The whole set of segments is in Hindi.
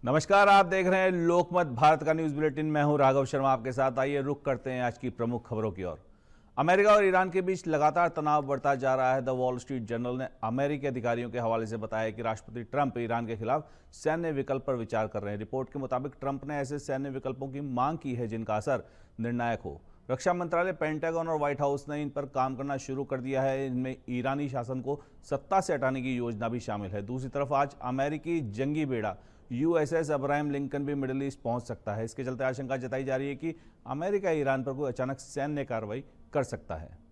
नमस्कार, आप देख रहे हैं लोकमत भारत का न्यूज बुलेटिन। मैं हूं राघव शर्मा आपके साथ। आइए रुख करते हैं आज की प्रमुख खबरों की ओर। अमेरिका और ईरान के बीच लगातार तनाव बढ़ता जा रहा है। द वॉल स्ट्रीट जर्नल ने अमेरिकी अधिकारियों के हवाले से बताया कि राष्ट्रपति ट्रंप ईरान के खिलाफ सैन्य विकल्प पर विचार कर रहे हैं। रिपोर्ट के मुताबिक ट्रंप ने ऐसे सैन्य विकल्पों की मांग की है जिनका असर निर्णायक हो। रक्षा मंत्रालय, पेंटागन और व्हाइट हाउस ने इन पर काम करना शुरू कर दिया है। इनमें ईरानी शासन को सत्ता से हटाने की योजना भी शामिल है। दूसरी तरफ आज अमेरिकी जंगी बेड़ा यूएसएस अब्राहम लिंकन भी मिडिल ईस्ट पहुंच सकता है। इसके चलते आशंका जताई जा रही है कि अमेरिका ईरान पर कोई अचानक सैन्य कार्रवाई कर सकता है।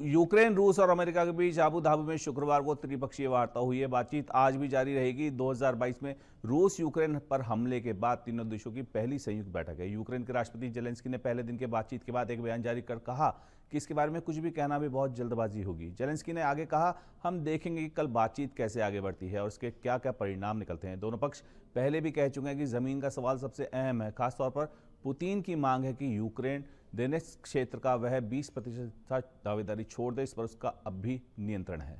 यूक्रेन, रूस और अमेरिका के बीच अबू धाबी में शुक्रवार को त्रिपक्षीय वार्ता हुई है। बातचीत आज भी जारी रहेगी। 2022 में रूस यूक्रेन पर हमले के बाद तीनों देशों की पहली संयुक्त बैठक है। यूक्रेन के राष्ट्रपति जेलेंस्की ने पहले दिन के बातचीत के बाद एक बयान जारी कर कहा कि इसके बारे में कुछ भी कहना भी बहुत जल्दबाजी होगी। जेलेंस्की ने आगे कहा, हम देखेंगे कि कल बातचीत कैसे आगे बढ़ती है और उसके क्या क्या परिणाम निकलते हैं। दोनों पक्ष पहले भी कह चुके हैं कि जमीन का सवाल सबसे अहम है। खासतौर पर पुतिन की मांग है कि यूक्रेन दोनेत्स्क क्षेत्र का वह 20% दावेदारी छोड़ दे। इस पर उसका अब भी नियंत्रण है।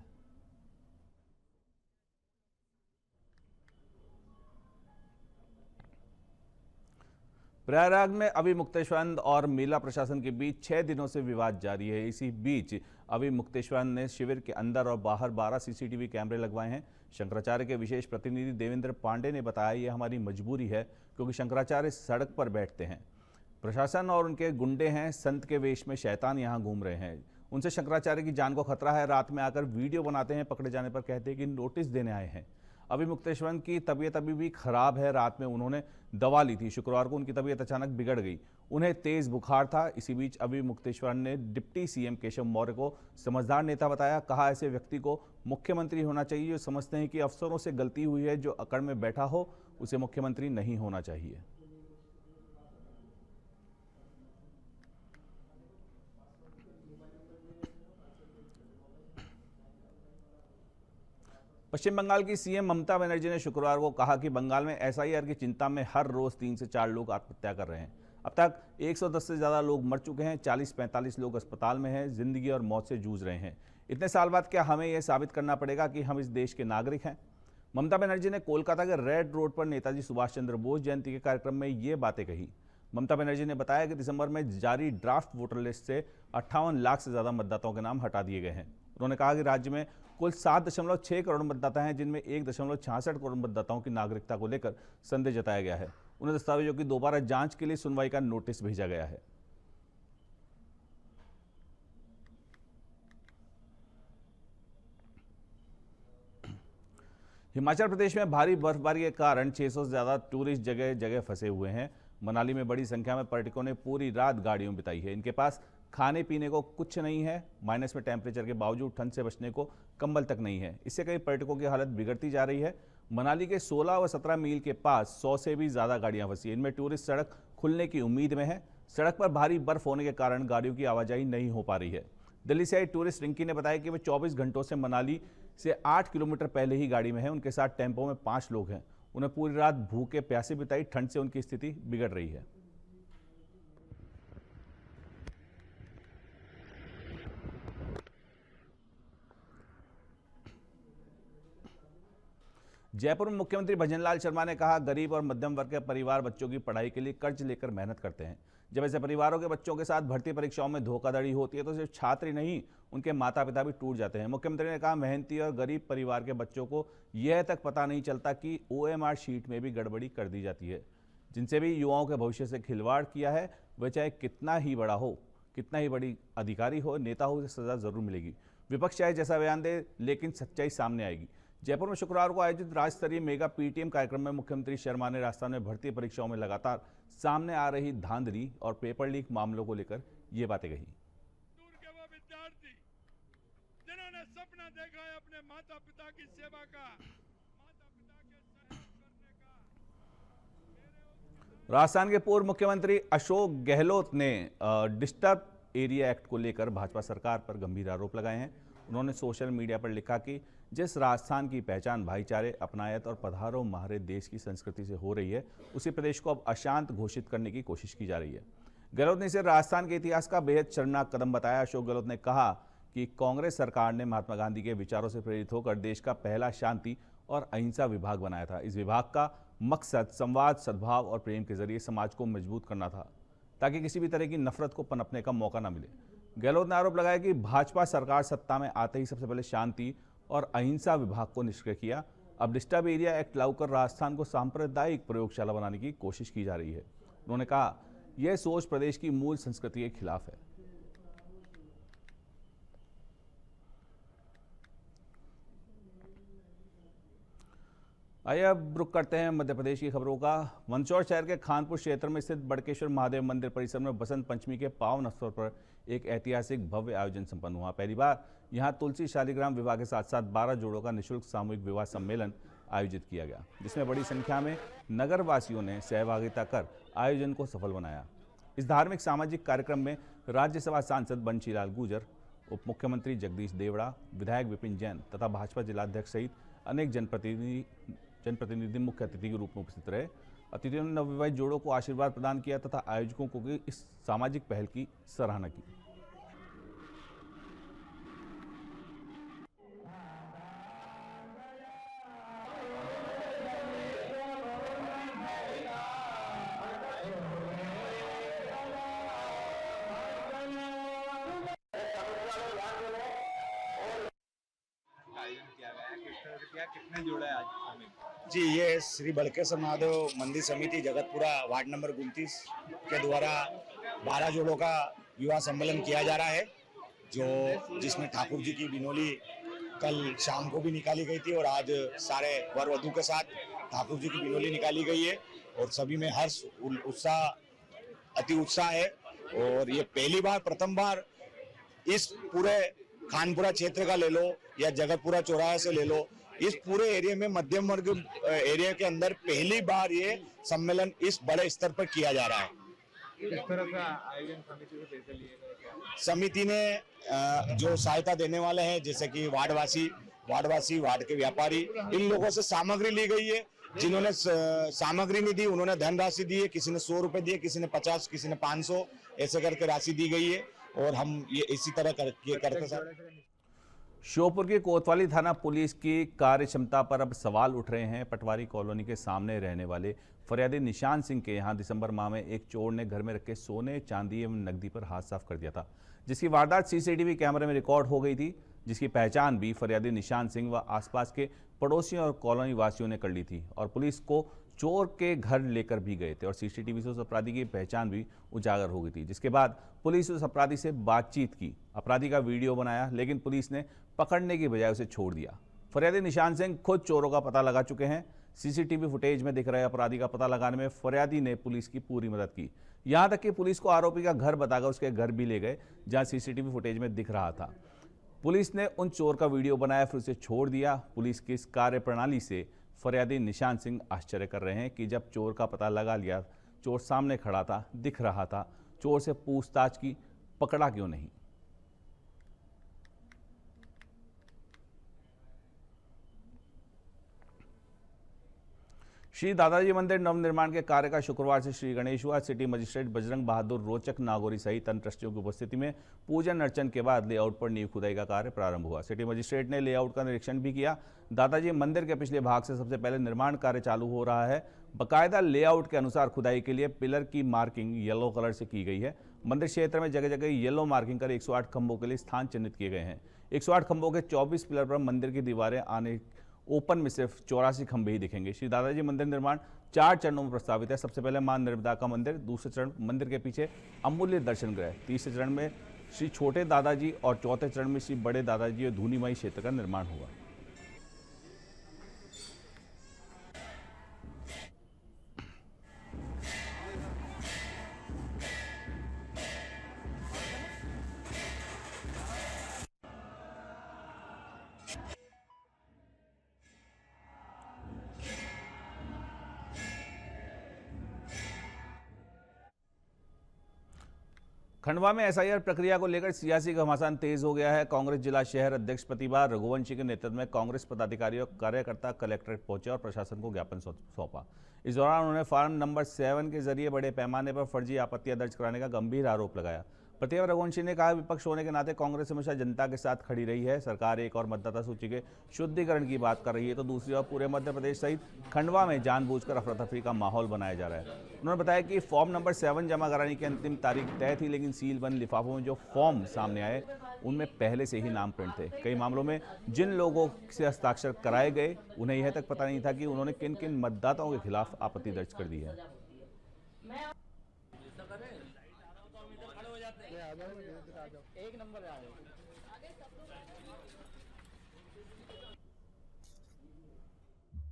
प्रयागराज में अभिमुक्तेश्वर और मेला प्रशासन के बीच 6 दिनों से विवाद जारी है। इसी बीच अभिमुक्तेश्वर ने शिविर के अंदर और बाहर 12 सीसीटीवी कैमरे लगवाए हैं। शंकराचार्य के विशेष प्रतिनिधि देवेंद्र पांडे ने बताया, यह हमारी मजबूरी है क्योंकि शंकराचार्य सड़क पर बैठते हैं। प्रशासन और उनके गुंडे हैं, संत के वेश में शैतान यहाँ घूम रहे हैं। उनसे शंकराचार्य की जान को खतरा है। रात में आकर वीडियो बनाते हैं, पकड़े जाने पर कहते हैं कि नोटिस देने आए हैं। अभिमुक्तेश्वर की तबीयत अभी भी खराब है। रात में उन्होंने दवा ली थी। शुक्रवार को उनकी तबीयत अचानक बिगड़ गई। उन्हें तेज बुखार था। इसी बीच अभिमुक्तेश्वर ने डिप्टी सीएम केशव मौर्य को समझदार नेता बताया। कहा, ऐसे व्यक्ति को मुख्यमंत्री होना चाहिए जो समझते हैं कि अफसरों से गलती हुई है। जो अकड़ में बैठा हो उसे मुख्यमंत्री नहीं होना चाहिए। पश्चिम बंगाल की सीएम ममता बनर्जी ने शुक्रवार को कहा कि बंगाल में एसआईआर की चिंता में हर रोज 3 से 4 लोग आत्महत्या कर रहे हैं। अब तक 110 से ज्यादा लोग मर चुके हैं। 40-45 लोग अस्पताल में हैं, जिंदगी और मौत से जूझ रहे हैं। इतने साल बाद क्या हमें यह साबित करना पड़ेगा कि हम इस देश के नागरिक हैं? ममता बनर्जी ने कोलकाता के रेड रोड पर नेताजी सुभाष चंद्र बोस जयंती के कार्यक्रम में ये बातें कही। ममता बनर्जी ने बताया कि दिसंबर में जारी ड्राफ्ट वोटर लिस्ट से 58 लाख से ज्यादा मतदाताओं के नाम हटा दिए गए हैं। उन्होंने कहा कि राज्य में कुल 7.6 करोड़ मतदाता हैं, जिनमें 1.66 करोड़ मतदाताओं की नागरिकता को लेकर संदेह जताया गया है। उन्हें दस्तावेजों की दोबारा जांच के लिए सुनवाई का नोटिस भेजा गया है। हिमाचल प्रदेश में भारी बर्फबारी के कारण 600 से ज्यादा टूरिस्ट जगह जगह फंसे हुए हैं। मनाली में बड़ी संख्या में पर्यटकों ने पूरी रात गाड़ियों बिताई है। इनके पास खाने पीने को कुछ नहीं है। माइनस में टेम्परेचर के बावजूद ठंड से बचने को कंबल तक नहीं है। इससे कई पर्यटकों की हालत बिगड़ती जा रही है। मनाली के 16 व 17 मील के पास 100 से भी ज्यादा गाड़ियां फंसी हैं। इनमें टूरिस्ट सड़क खुलने की उम्मीद में है। सड़क पर भारी बर्फ होने के कारण गाड़ियों की आवाजाही नहीं हो पा रही है। दिल्ली से आई टूरिस्ट रिंकी ने बताया कि वे 24 घंटों से मनाली से 8 किलोमीटर पहले ही गाड़ी में है। उनके साथ टेम्पो में 5 लोग हैं। उन्हें पूरी रात भूखे प्यासे बिताई। ठंड से उनकी स्थिति बिगड़ रही है। जयपुर में मुख्यमंत्री भजनलाल शर्मा ने कहा, गरीब और मध्यम वर्ग के परिवार बच्चों की पढ़ाई के लिए कर्ज लेकर मेहनत करते हैं। जब ऐसे परिवारों के बच्चों के साथ भर्ती परीक्षाओं में धोखाधड़ी होती है तो सिर्फ छात्र ही नहीं, उनके माता पिता भी टूट जाते हैं। मुख्यमंत्री ने कहा, मेहनती और गरीब परिवार के बच्चों को यह तक पता नहीं चलता कि ओएमआर शीट में भी गड़बड़ी कर दी जाती है। जिनसे भी युवाओं के भविष्य से खिलवाड़ किया है, वह चाहे कितना ही बड़ा हो, कितना ही बड़ी अधिकारी हो, नेता हो, उसे सजा जरूर मिलेगी। विपक्ष चाहे जैसा बयान दे, लेकिन सच्चाई सामने आएगी। जयपुर में शुक्रवार को आयोजित राज्य स्तरीय मेगा पीटीएम कार्यक्रम में मुख्यमंत्री शर्मा ने राजस्थान में भर्ती परीक्षाओं में लगातार सामने आ रही धांधली और पेपर लीक मामलों को लेकर ये बातें कही। दूर के वो विद्यार्थी जिन्होंने सपना देखा है अपने माता पिता की सेवा का, माता पिता के सहयोग करने का। राजस्थान के पूर्व मुख्यमंत्री अशोक गहलोत ने डिस्टर्ब एरिया एक्ट को लेकर भाजपा सरकार पर गंभीर आरोप लगाए हैं। उन्होंने सोशल मीडिया पर लिखा कि जिस राजस्थान की पहचान भाईचारे, अपनायत और पधारो महारे देश की संस्कृति से हो रही है, उसी प्रदेश को अब अशांत घोषित करने की कोशिश की जा रही है। गहलोत ने इसे राजस्थान के इतिहास का बेहद शर्मनाक कदम बताया। अशोक गहलोत ने कहा कि कांग्रेस सरकार ने महात्मा गांधी के विचारों से प्रेरित होकर देश का पहला शांति और अहिंसा विभाग बनाया था। इस विभाग का मकसद संवाद, सद्भाव और प्रेम के जरिए समाज को मजबूत करना था, ताकि किसी भी तरह की नफरत को पनपने का मौका न मिले। गहलोत ने आरोप लगाया कि भाजपा सरकार सत्ता में आते ही सबसे पहले शांति और अहिंसा विभाग को निष्क्रिय किया। अब डिस्टर्ब एरिया एक्ट लागू कर राजस्थान को सांप्रदायिक प्रयोगशाला बनाने की कोशिश की जा रही है। उन्होंने कहा, यह सोच प्रदेश की मूल संस्कृति के खिलाफ है। आइए अब रुक करते हैं मध्य प्रदेश की खबरों का। मंदसौर शहर के खानपुर क्षेत्र में स्थित बड़केश्वर महादेव मंदिर परिसर में बसंत पंचमी के पावन अवसर पर एक ऐतिहासिक भव्य आयोजन संपन्न हुआ। पहली बार यहां तुलसी शालिग्राम विवाह के साथ साथ 12 जोड़ों का निःशुल्क सामूहिक विवाह सम्मेलन आयोजित किया गया, जिसमें बड़ी संख्या में नगरवासियों ने सहभागिता कर आयोजन को सफल बनाया। इस धार्मिक सामाजिक कार्यक्रम में राज्यसभा सांसद बंशीलाल गुर्जर, उप मुख्यमंत्री जगदीश देवड़ा, विधायक विपिन जैन तथा भाजपा जिलाध्यक्ष सहित अनेक जनप्रतिनिधि मुख्य अतिथि के रूप में उपस्थित रहे। अतिथियों ने नवविवाहित जोड़ों को आशीर्वाद प्रदान किया तथा आयोजकों को भी इस सामाजिक पहल की सराहना की। कितने जोड़ा है आज? जी, ये श्री बड़केश्वर महादेव मंदिर समिति जगतपुरा वार्ड नंबर 29 के द्वारा 12 जोड़ों का विवाह सम्मेलन किया जा रहा है, जिसमें ठाकुर जी की बिनोली कल शाम को भी निकाली गई थी और आज सारे वर वधू के साथ ठाकुर जी की बिनोली निकाली गई है और सभी में हर्ष उत्साह अति उत्साह है। और ये पहली बार, प्रथम बार इस पूरे खानपुरा क्षेत्र का ले लो या जगतपुरा चौराहा से ले लो, इस पूरे एरिया में मध्यम वर्ग एरिया के अंदर पहली बार ये सम्मेलन इस बड़े स्तर पर किया जा रहा है। किस तरह का आयोजन समिति से पैसे लिए गए? समिति ने जो सहायता देने वाले हैं, जैसे कि वार्डवासी, वार्ड के व्यापारी, इन लोगों से सामग्री ली गई है। जिन्होंने सामग्री नहीं दी उन्होंने धनराशि दी है। किसी ने 100 रुपए दिए, किसी ने 50, किसी ने 500, ऐसे करके राशि दी गई है और हम ये इसी तरह करते सर। श्योपुर की कोतवाली थाना पुलिस की कार्य क्षमता पर अब सवाल उठ रहे हैं। पटवारी कॉलोनी के सामने रहने वाले फरियादी निशान सिंह के यहां दिसंबर माह में एक चोर ने घर में रखे सोने, चांदी एवं नकदी पर हाथ साफ कर दिया था, जिसकी वारदात सीसीटीवी कैमरे में रिकॉर्ड हो गई थी, जिसकी पहचान भी फरियादी निशान सिंह व आसपास के पड़ोसियों और कॉलोनी वासियों ने कर ली थी और पुलिस को चोर के घर लेकर भी गए थे और सीसीटीवी से उस अपराधी की पहचान भी उजागर हो गई थी। जिसके बाद पुलिस उस अपराधी से बातचीत की, अपराधी का वीडियो बनाया, लेकिन पुलिस ने पकड़ने की बजाय उसे छोड़ दिया। फरियादी निशान सिंह खुद चोरों का पता लगा चुके हैं। सीसीटीवी फुटेज में दिख रहे अपराधी का पता लगाने में फरियादी ने पुलिस की पूरी मदद की। यहां तक कि पुलिस को आरोपी का घर बताकर उसके घर भी ले गए, जहां सीसीटीवी फुटेज में दिख रहा था। पुलिस ने उन चोर का वीडियो बनाया, फिर उसे छोड़ दिया। पुलिस की इस कार्य प्रणाली से फरियादी निशान सिंह आश्चर्य कर रहे हैं कि जब चोर का पता लगा लिया, चोर सामने खड़ा था, दिख रहा था, चोर से पूछताछ की, पकड़ा क्यों नहीं। श्री दादाजी मंदिर नवनिर्माण के कार्य का शुक्रवार से श्री गणेश हुआ। सिटी मजिस्ट्रेट बजरंग बहादुर रोचक नागौरी सहित अन्य ट्रस्टियों की उपस्थिति में पूजन अर्चन के बाद लेआउट पर नींव खुदाई का कार्य प्रारंभ हुआ। सिटी मजिस्ट्रेट ने लेआउट का निरीक्षण भी किया। दादाजी मंदिर के पिछले भाग से सबसे पहले निर्माण कार्य चालू हो रहा है। बाकायदा लेआउट के अनुसार खुदाई के लिए पिलर की मार्किंग येलो कलर से की गई है। मंदिर क्षेत्र में जगह जगह येलो मार्किंग कर 108 खंभों के लिए स्थान चिन्हित किए गए हैं। 108 खंभों के 24 पिलर पर मंदिर की दीवारें आने ओपन में सिर्फ 84 खंभे ही दिखेंगे। श्री दादाजी मंदिर निर्माण 4 चरणों में प्रस्तावित है। सबसे पहले मां नर्मदा का मंदिर, दूसरे चरण मंदिर के पीछे अमूल्य दर्शन गृह, तीसरे चरण में श्री छोटे दादाजी और चौथे चरण में श्री बड़े दादाजी और धूनीमई क्षेत्र का निर्माण होगा। खंडवा में एसआईआर प्रक्रिया को लेकर सियासी घमासान तेज हो गया है। कांग्रेस जिला शहर अध्यक्ष प्रतिभा रघुवंशी के नेतृत्व में कांग्रेस पदाधिकारी और कार्यकर्ता कलेक्ट्रेट पहुंचे और प्रशासन को ज्ञापन सौंपा। इस दौरान उन्होंने फॉर्म नंबर 7 के जरिए बड़े पैमाने पर फर्जी आपत्तियां दर्ज कराने का गंभीर आरोप लगाया। प्रतिभा रघुवंशी ने कहा, विपक्ष होने के नाते कांग्रेस हमेशा जनता के साथ खड़ी रही है। सरकार एक और मतदाता सूची के शुद्धिकरण की बात कर रही है तो दूसरी ओर पूरे मध्य प्रदेश सहित खंडवा में जानबूझकर अफरा तफरी का माहौल बनाया जा रहा है। उन्होंने बताया कि फॉर्म नंबर 7 जमा कराने की अंतिम तारीख तय थी, लेकिन सील बंद लिफाफों में जो फॉर्म सामने आए उनमें पहले से ही नाम प्रिंट थे। कई मामलों में जिन लोगों से हस्ताक्षर कराए गए उन्हें यह तक पता नहीं था कि उन्होंने किन किन मतदाताओं के खिलाफ आपत्ति दर्ज कर दी है।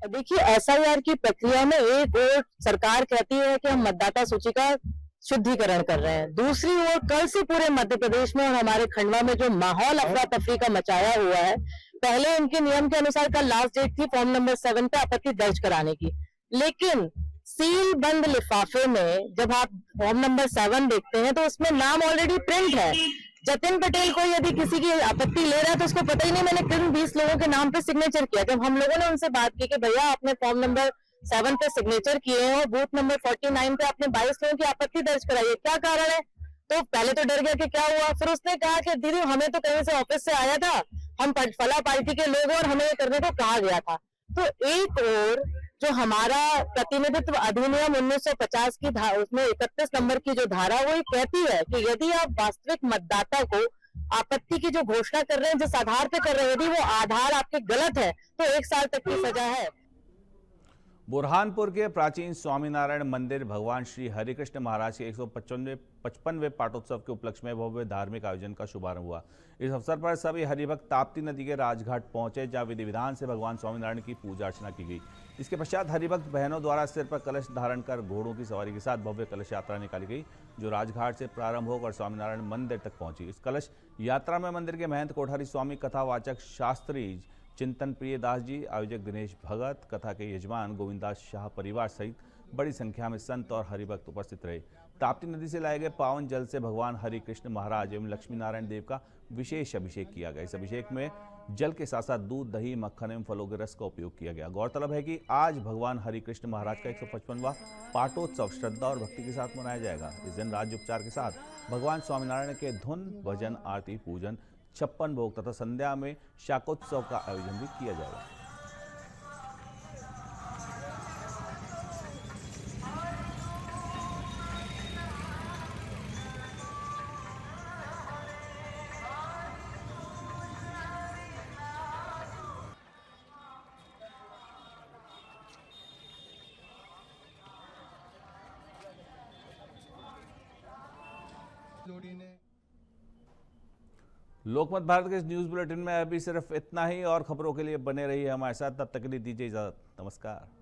देखिए, एसआईआर की प्रक्रिया में एक ओर सरकार कहती है कि हम मतदाता सूची का शुद्धिकरण कर रहे हैं, दूसरी ओर कल से पूरे मध्य प्रदेश में और हमारे खंडवा में जो माहौल अफरा तफरी का मचाया हुआ है, पहले इनके नियम के अनुसार कल लास्ट डेट थी फॉर्म नंबर 7 पे आपत्ति दर्ज कराने की, लेकिन सील बंद लिफाफे में जब आप फॉर्म नंबर 7 देखते हैं तो उसमें नाम ऑलरेडी प्रिंट है। जतिन पटेल को यदि किसी की आपत्ति ले रहा है तो उसको पता ही नहीं मैंने किन 20 लोगों के नाम पे सिग्नेचर किया। जब हम लोगों ने उनसे बात की कि भैया आपने फॉर्म नंबर 7 पे सिग्नेचर किए हैं और बूथ नंबर 49 पे आपने 22 लोगों की आपत्ति दर्ज कराई है, क्या कारण है? तो पहले तो डर गया कि क्या हुआ, फिर उसने कहा कि दीदी हमें तो कहीं से ऑफिस से आया था, हम फला पार्टी के लोग और हमें ये करने को कहा गया था। तो एक और जो हमारा प्रतिनिधित्व अधिनियम 1950 की उसमें 31 नंबर की जो धारा वो ये कहती है कि यदि आप वास्तविक मतदाता को आपत्ति की जो घोषणा कर रहे हैं जिस आधार पे कर रहे हैं, यदि वो आधार आपके गलत है तो 1 साल तक की सजा है। बुरहानपुर के प्राचीन स्वामीनारायण मंदिर भगवान श्री हरिकृष्ण महाराज के 155वें पाटोत्सव के उपलक्ष्य में भव्य धार्मिक आयोजन का शुभारंभ हुआ। इस अवसर पर सभी हरिभक्त ताप्ती नदी के राजघाट पहुंचे, जहां विधि विधान से भगवान स्वामीनारायण की पूजा अर्चना की गई। इसके पश्चात हरिभक्त बहनों द्वारा सिर पर कलश धारण कर घोड़ों की सवारी के साथ भव्य कलश यात्रा निकाली गई, जो राजघाट से प्रारंभ होकर स्वामीनारायण मंदिर तक पहुंची। इस कलश यात्रा में मंदिर के महंत कोठारी स्वामी, कथावाचक शास्त्री चिंतन प्रिय दास जी, आयोजक दिनेश भगत, कथा के यजमान गोविंदास शाह परिवार सहित बड़ी संख्या में संत और हरिभक्त उपस्थित रहे। ताप्ती नदी से लाए गए पावन जल से भगवान हरि कृष्ण महाराज एवं लक्ष्मी नारायण देव का विशेष अभिषेक किया गया। इस अभिषेक में जल के साथ साथ दूध, दही, मक्खन एवं फलों के रस का उपयोग किया गया। गौरतलब है कि आज भगवान हरि कृष्ण महाराज का 155वां पाटोत्सव श्रद्धा और भक्ति के साथ मनाया जाएगा। इस दिन राज्योपचार के साथ भगवान स्वामीनारायण के धुन, भजन, आरती, पूजन, 56 भोग तथा संध्या में शाकोत्सव का आयोजन भी किया जाएगा। लोकमत भारत के इस न्यूज बुलेटिन में अभी सिर्फ इतना ही, और खबरों के लिए बने रहिए हमारे साथ। तब तक के लिए दीजिए इजाजत। नमस्कार।